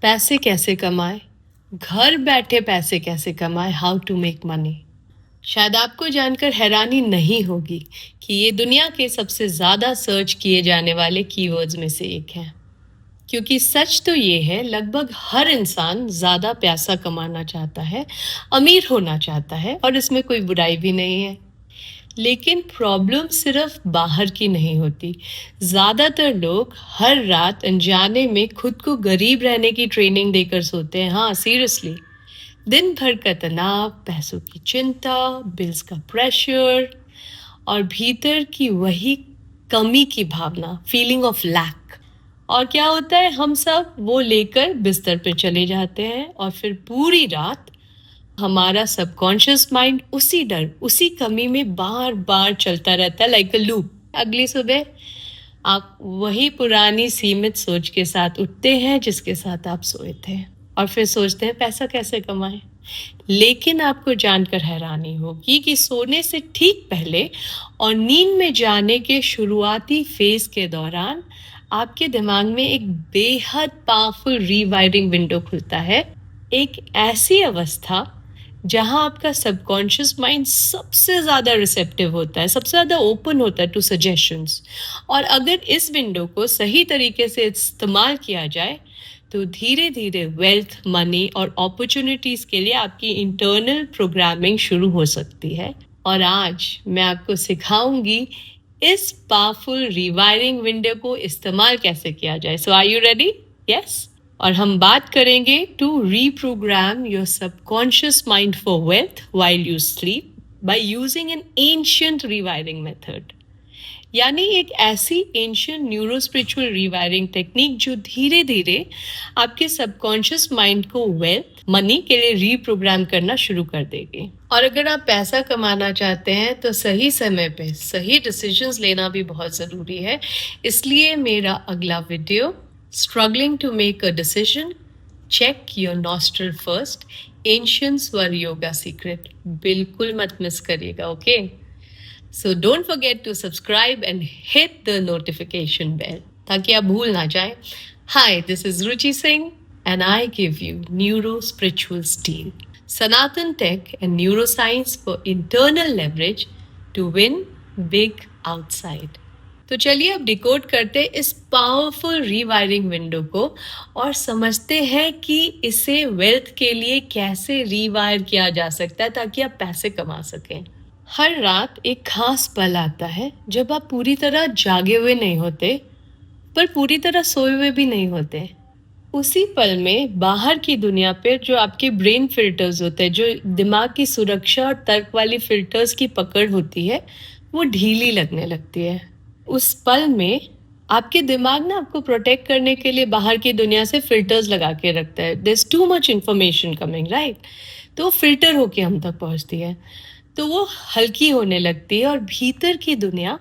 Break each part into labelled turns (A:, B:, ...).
A: पैसे कैसे कमाएं? घर बैठे पैसे कैसे कमाएं? How to make money. शायद आपको जानकर हैरानी नहीं होगी कि ये दुनिया के सबसे ज़्यादा सर्च किए जाने वाले कीवर्ड्स में से एक है। क्योंकि सच तो ये है, लगभग हर इंसान ज़्यादा पैसा कमाना चाहता है, अमीर होना चाहता है और इसमें कोई बुराई भी नहीं है। लेकिन प्रॉब्लम सिर्फ बाहर की नहीं होती। ज़्यादातर लोग हर रात अनजाने में खुद को गरीब रहने की ट्रेनिंग देकर सोते हैं। हाँ, सीरियसली। दिन भर का तनाव, पैसों की चिंता, बिल्स का प्रेशर और भीतर की वही कमी की भावना, फीलिंग ऑफ लैक। और क्या होता है, हम सब वो लेकर बिस्तर पे चले जाते हैं और फिर पूरी रात हमारा सबकॉन्शियस माइंड उसी डर, उसी कमी में बार बार चलता रहता है, लाइक अ लूप। अगली सुबह आप वही पुरानी सीमित सोच के साथ उठते हैं जिसके साथ आप सोए थे और फिर सोचते हैं पैसा कैसे कमाएं। लेकिन आपको जानकर हैरानी होगी कि सोने से ठीक पहले और नींद में जाने के शुरुआती फेज के दौरान आपके दिमाग में एक बेहद पावरफुल रीवायरिंग विंडो खुलता है। एक ऐसी अवस्था जहां आपका सबकॉन्शियस माइंड सबसे ज़्यादा रिसेप्टिव होता है, सबसे ज़्यादा ओपन होता है टू सजेशंस। और अगर इस विंडो को सही तरीके से इस्तेमाल किया जाए तो धीरे धीरे वेल्थ, मनी और अपॉर्चुनिटीज़ के लिए आपकी इंटरनल प्रोग्रामिंग शुरू हो सकती है। और आज मैं आपको सिखाऊंगी इस पावरफुल रिवायरिंग विंडो को इस्तेमाल कैसे किया जाए। So are you ready? Yes. और हम बात करेंगे to reprogram your subconscious mind for wealth while you sleep by using an ancient rewiring method. यानी एक ऐसी ancient neuro spiritual rewiring technique जो धीरे धीरे आपके सबकॉन्शियस माइंड को वेल्थ, मनी के लिए रीप्रोग्राम करना शुरू कर देगी। और अगर आप पैसा कमाना चाहते हैं तो सही समय पे सही डिसीजंस लेना भी बहुत ज़रूरी है। इसलिए मेरा अगला video, struggling to make a decision, check your nostril first, ancient swar yoga secret, बिल्कुल मत मिस करिएगा। Okay, so don't forget to subscribe and hit the notification bell ताकि आप भूल ना जाए। Hi, this is Ruchi Singh and I give you Neuro Spiritual Steel, Sanatan Tech and Neuroscience for internal leverage to win big outside. तो चलिए अब decode करते इस पावरफुल रीवायरिंग विंडो को और समझते हैं कि इसे वेल्थ के लिए कैसे रीवायर किया जा सकता है ताकि आप पैसे कमा सकें। हर रात एक खास पल आता है जब आप पूरी तरह जागे हुए नहीं होते पर पूरी तरह सोए हुए भी नहीं होते। उसी पल में बाहर की दुनिया पे जो आपके ब्रेन फिल्टर्स होते हैं, जो दिमाग की सुरक्षा और तर्क वाली फिल्टर्स की पकड़ होती है, वो ढीली लगने लगती है। उस पल में आपके दिमाग ना आपको प्रोटेक्ट करने के लिए बाहर की दुनिया से फिल्टर्स लगा के रखता है। There is too much information coming, right? तो फिल्टर होके हम तक पहुंचती है, तो वो हल्की होने लगती है और भीतर की दुनिया,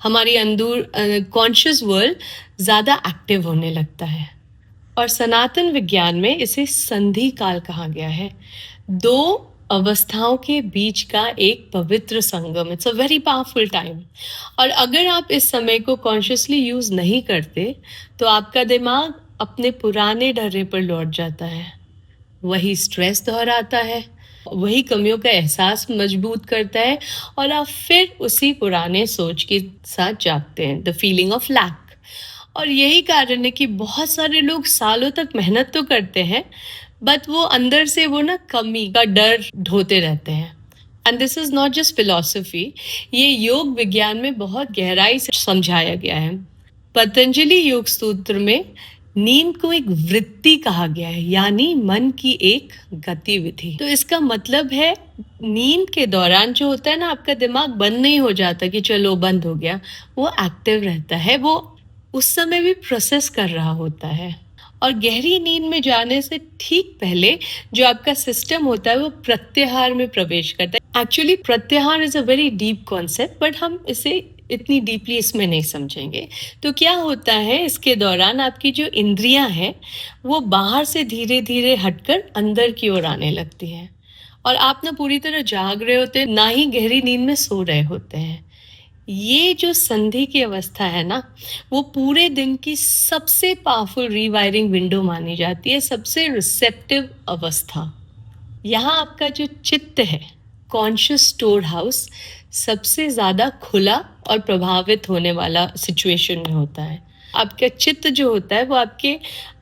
A: हमारी अंदर कॉन्शियस वर्ल्ड ज़्यादा एक्टिव होने लगता है। और सनातन विज्ञान में इसे संधि काल कहा गया है, दो अवस्थाओं के बीच का एक पवित्र संगम। It's a very powerful time. और अगर आप इस समय को कॉन्शियसली यूज नहीं करते तो आपका दिमाग अपने पुराने ढर्रे पर लौट जाता है, वही स्ट्रेस दोहराता है, वही कमियों का एहसास मजबूत करता है और आप फिर उसी पुराने सोच के साथ जागते हैं, द फीलिंग ऑफ लैक। और यही कारण है कि बहुत सारे लोग सालों तक मेहनत तो करते हैं बट वो अंदर से वो ना कमी का डर ढोते रहते हैं। And this is not just philosophy, ये योग विज्ञान में बहुत गहराई से समझाया गया है। पतंजलि योग सूत्र में नींद को एक वृत्ति कहा गया है, यानी मन की एक गतिविधि। तो इसका मतलब है नींद के दौरान जो होता है ना, आपका दिमाग बंद नहीं हो जाता कि चलो बंद हो गया, वो एक्टिव रहता है, वो उस समय भी प्रोसेस कर रहा होता है। और गहरी नींद में जाने से ठीक पहले जो आपका सिस्टम होता है वो प्रत्याहार में प्रवेश करता है। एक्चुअली प्रत्याहार is a very deep concept, but हम इसे इतनी डीपली इसमें नहीं समझेंगे। तो क्या होता है, इसके दौरान आपकी जो इंद्रियां हैं वो बाहर से धीरे धीरे हटकर अंदर की ओर आने लगती हैं और आप ना पूरी तरह जाग रहे होते हैं, ना ही गहरी नींद में सो रहे होते हैं। ये जो संधि की अवस्था है ना, वो पूरे दिन की सबसे पावरफुल रीवायरिंग विंडो मानी जाती है, सबसे रिसेप्टिव अवस्था। यहाँ आपका जो चित्त है, कॉन्शियस स्टोर हाउस, सबसे ज़्यादा खुला और प्रभावित होने वाला सिचुएशन में होता है। आपका चित्त जो होता है वो आपके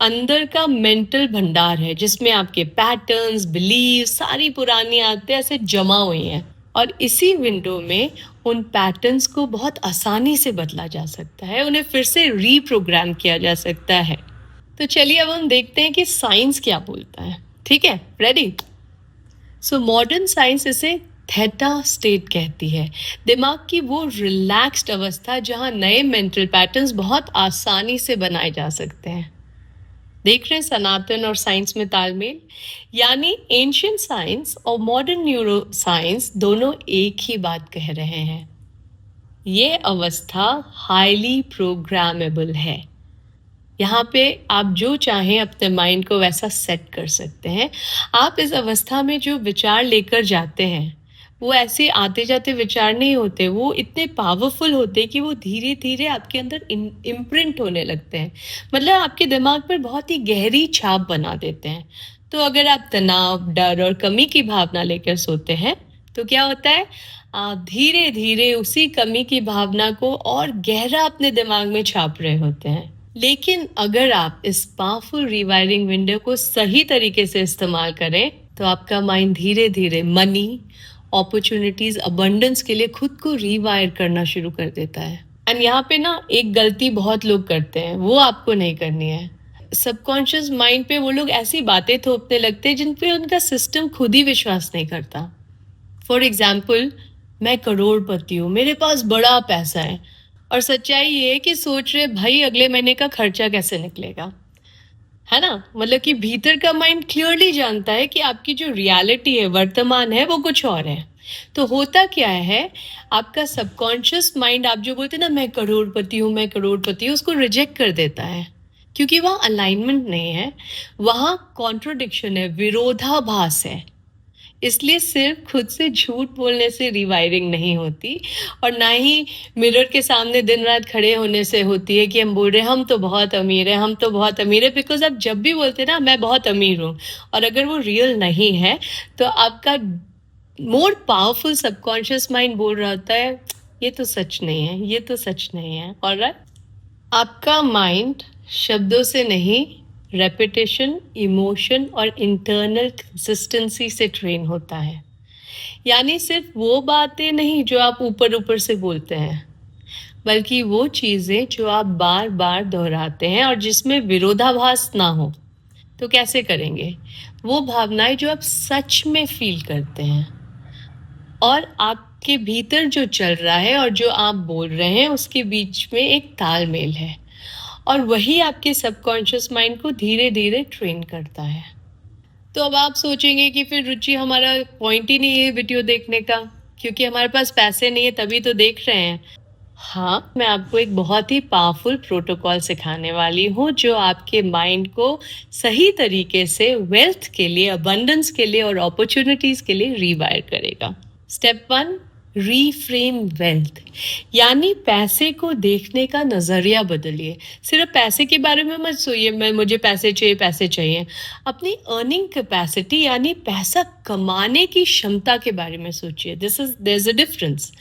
A: अंदर का मेंटल भंडार है, जिसमें आपके पैटर्न्स, बिलीव, सारी पुरानी आदतें ऐसे जमा हुई हैं। और इसी विंडो में उन पैटर्न्स को बहुत आसानी से बदला जा सकता है, उन्हें फिर से रीप्रोग्राम किया जा सकता है। तो चलिए अब हम देखते हैं कि साइंस क्या बोलता है। ठीक है, रेडी? सो मॉडर्न साइंस इसे थेटा स्टेट कहती है, दिमाग की वो रिलैक्स्ड अवस्था जहां नए मेंटल पैटर्न्स बहुत आसानी से बनाए जा सकते हैं। देख रहे हैं सनातन और साइंस में तालमेल, यानी एंशियंट साइंस और मॉडर्न न्यूरो साइंस दोनों एक ही बात कह रहे हैं। ये अवस्था हाईली प्रोग्रामेबल है। यहाँ पे आप जो चाहें अपने माइंड को वैसा सेट कर सकते हैं। आप इस अवस्था में जो विचार लेकर जाते हैं, वो ऐसे आते जाते विचार नहीं होते, वो इतने पावरफुल होते कि वो धीरे धीरे आपके अंदर इम्प्रिंट होने लगते हैं, मतलब आपके दिमाग पर बहुत ही गहरी छाप बना देते हैं। तो अगर आप तनाव, डर और कमी की भावना लेकर सोते हैं, तो क्या होता है, आप धीरे धीरे उसी कमी की भावना को और गहरा अपने दिमाग में छाप रहे होते हैं। लेकिन अगर आप इस पावरफुल रिवायरिंग विंडो को सही तरीके से इस्तेमाल करें, तो आपका माइंड धीरे धीरे मनी, अपॉर्चुनिटीज, अबंडेंस के लिए खुद को रिवायर करना शुरू कर देता है। एंड यहाँ पे ना एक गलती बहुत लोग करते हैं, वो आपको नहीं करनी है। सबकॉन्शियस माइंड पे वो लोग ऐसी बातें थोपने लगते हैं जिन पे उनका सिस्टम खुद ही विश्वास नहीं करता। फॉर एग्जाम्पल, मैं करोड़पति हूँ, मेरे पास बड़ा पैसा है, और सच्चाई ये है कि सोच रहे भाई अगले महीने का खर्चा कैसे निकलेगा, है ना? मतलब कि भीतर का माइंड क्लियरली जानता है कि आपकी जो रियलिटी है, वर्तमान है, वो कुछ और है। तो होता क्या है, आपका सबकॉन्शियस माइंड, आप जो बोलते हैं ना मैं करोड़पति हूँ, मैं करोड़पति हूँ, उसको रिजेक्ट कर देता है, क्योंकि वहाँ अलाइनमेंट नहीं है, वहाँ कॉन्ट्रोडिक्शन है, विरोधाभास है। इसलिए सिर्फ खुद से झूठ बोलने से रिवायरिंग नहीं होती, और ना ही मिरर के सामने दिन रात खड़े होने से होती है कि हम बोल रहे हैं हम तो बहुत अमीर हैं, हम तो बहुत अमीर है। बिकॉज आप जब भी बोलते हैं ना मैं बहुत अमीर हूँ, और अगर वो रियल नहीं है, तो आपका मोर पावरफुल सबकॉन्शियस माइंड बोल रहा होता है ये तो सच नहीं है, ये तो सच नहीं है। ऑलराइट, आपका माइंड शब्दों से नहीं, रेपिटेशन, इमोशन और इंटरनल कंसिस्टेंसी से ट्रेन होता है। यानी सिर्फ वो बातें नहीं जो आप ऊपर ऊपर से बोलते हैं, बल्कि वो चीज़ें जो आप बार बार दोहराते हैं और जिसमें विरोधाभास ना हो। तो कैसे करेंगे? वो भावनाएं जो आप सच में फील करते हैं, और आपके भीतर जो चल रहा है और जो आप बोल रहे हैं, उसके बीच में एक तालमेल है, और वही आपके सबकॉन्शियस माइंड को धीरे धीरे ट्रेन करता है। तो अब आप सोचेंगे कि फिर रुचि हमारा पॉइंट ही नहीं है वीडियो देखने का, क्योंकि हमारे पास पैसे नहीं है तभी तो देख रहे हैं। हाँ, मैं आपको एक बहुत ही पावरफुल प्रोटोकॉल सिखाने वाली हूँ, जो आपके माइंड को सही तरीके से वेल्थ के लिए, अबंडेंस के लिए और अपॉर्चुनिटीज के लिए रीवायर करेगा। स्टेप 1, रीफ्रेम वेल्थ, यानी पैसे को देखने का नजरिया बदलिए। सिर्फ पैसे के बारे में मत सोचिए मैं मुझे पैसे चाहिए, पैसे चाहिए। अपनी अर्निंग कैपेसिटी, यानी पैसा कमाने की क्षमता के बारे में सोचिए। There is a difference.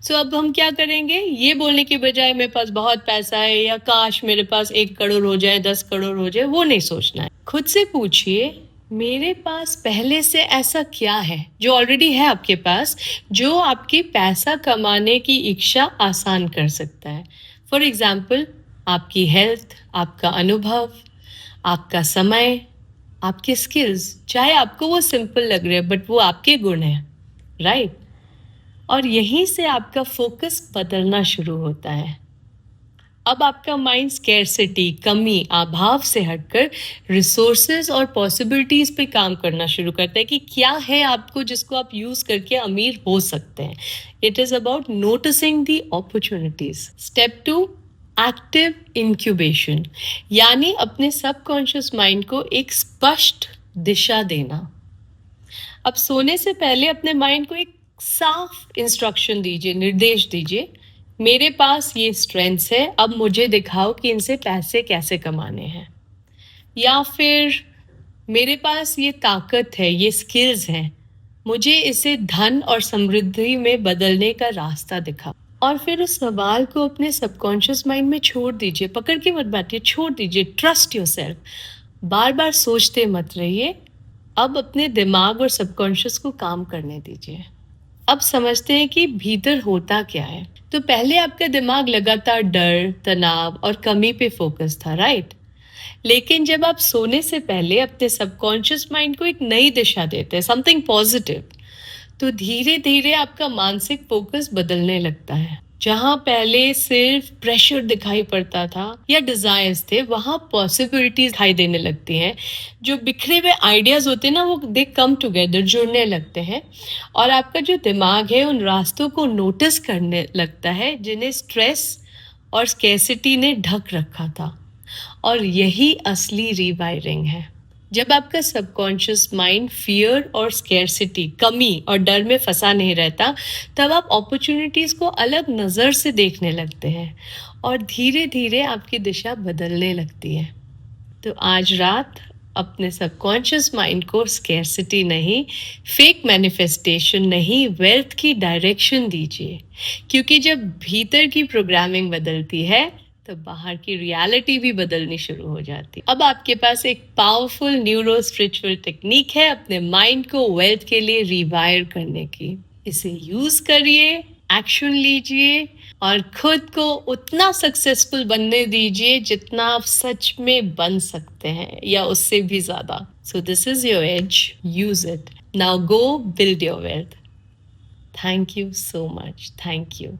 A: So अब हम क्या करेंगे, ये बोलने के बजाय मेरे पास बहुत पैसा है, या काश मेरे पास 1 करोड़ हो जाए, 10 करोड़ हो जाए, वो नहीं सोचना है। खुद से पूछिए मेरे पास पहले से ऐसा क्या है जो ऑलरेडी है आपके पास, जो आपकी पैसा कमाने की इच्छा आसान कर सकता है। फॉर एग्जाम्पल, आपकी हेल्थ, आपका अनुभव, आपका समय, आपके स्किल्स, चाहे आपको वो सिंपल लग रहे हैं बट वो आपके गुण हैं, राइट? और यहीं से आपका फोकस बदलना शुरू होता है। अब आपका माइंड स्कैरसिटी, कमी, अभाव से हटकर रिसोर्सेज और पॉसिबिलिटीज पे काम करना शुरू करता है कि क्या है आपको जिसको आप यूज करके अमीर हो सकते हैं। It is about noticing the opportunities. Step 2, active incubation, यानी अपने सबकॉन्शियस माइंड को एक स्पष्ट दिशा देना। अब सोने से पहले अपने माइंड को एक साफ इंस्ट्रक्शन दीजिए, निर्देश दीजिए, मेरे पास ये स्ट्रेंथ्स है, अब मुझे दिखाओ कि इनसे पैसे कैसे कमाने हैं। या फिर मेरे पास ये ताकत है, ये स्किल्स हैं, मुझे इसे धन और समृद्धि में बदलने का रास्ता दिखा। और फिर उस सवाल को अपने सबकॉन्शियस माइंड में छोड़ दीजिए, पकड़ के मत बैठिए, छोड़ दीजिए। Trust yourself. बार बार सोचते मत रहिए, अब अपने दिमाग और सबकॉन्शियस को काम करने दीजिए। अब समझते हैं कि भीतर होता क्या है। तो पहले आपका दिमाग लगातार डर, तनाव और कमी पे फोकस था, राइट? लेकिन जब आप सोने से पहले अपने सबकॉन्शियस माइंड को एक नई दिशा देते हैं, समथिंग पॉजिटिव, तो धीरे धीरे आपका मानसिक फोकस बदलने लगता है। जहां पहले सिर्फ प्रेशर दिखाई पड़ता था या डिजायर्स थे, वहां पॉसिबिलिटीज दिखाई देने लगती हैं। जो बिखरे हुए आइडियाज होते हैं ना, वो दे कम टुगेदर, जुड़ने लगते हैं। और आपका जो दिमाग है उन रास्तों को नोटिस करने लगता है जिन्हें स्ट्रेस और स्कैसिटी ने ढक रखा था। और यही असली रीवायरिंग है। जब आपका सबकॉन्शियस माइंड फियर और स्केर्सिटी, कमी और डर में फंसा नहीं रहता, तब आप अपॉर्चुनिटीज को अलग नज़र से देखने लगते हैं और धीरे धीरे आपकी दिशा बदलने लगती है। तो आज रात अपने सबकॉन्शियस माइंड को स्केर्सिटी नहीं, फेक मैनिफेस्टेशन नहीं, वेल्थ की डायरेक्शन दीजिए। क्योंकि जब भीतर की प्रोग्रामिंग बदलती है तो बाहर की रियलिटी भी बदलनी शुरू हो जाती। अब आपके पास एक पावरफुल न्यूरो स्पिरिचुअल टेक्निक है अपने माइंड को वेल्थ के लिए रिवायर करने की। इसे यूज करिए, एक्शन लीजिए और खुद को उतना सक्सेसफुल बनने दीजिए जितना आप सच में बन सकते हैं, या उससे भी ज्यादा। So this is your age, use it. Now go build your wealth. Thank you so much. Thank you.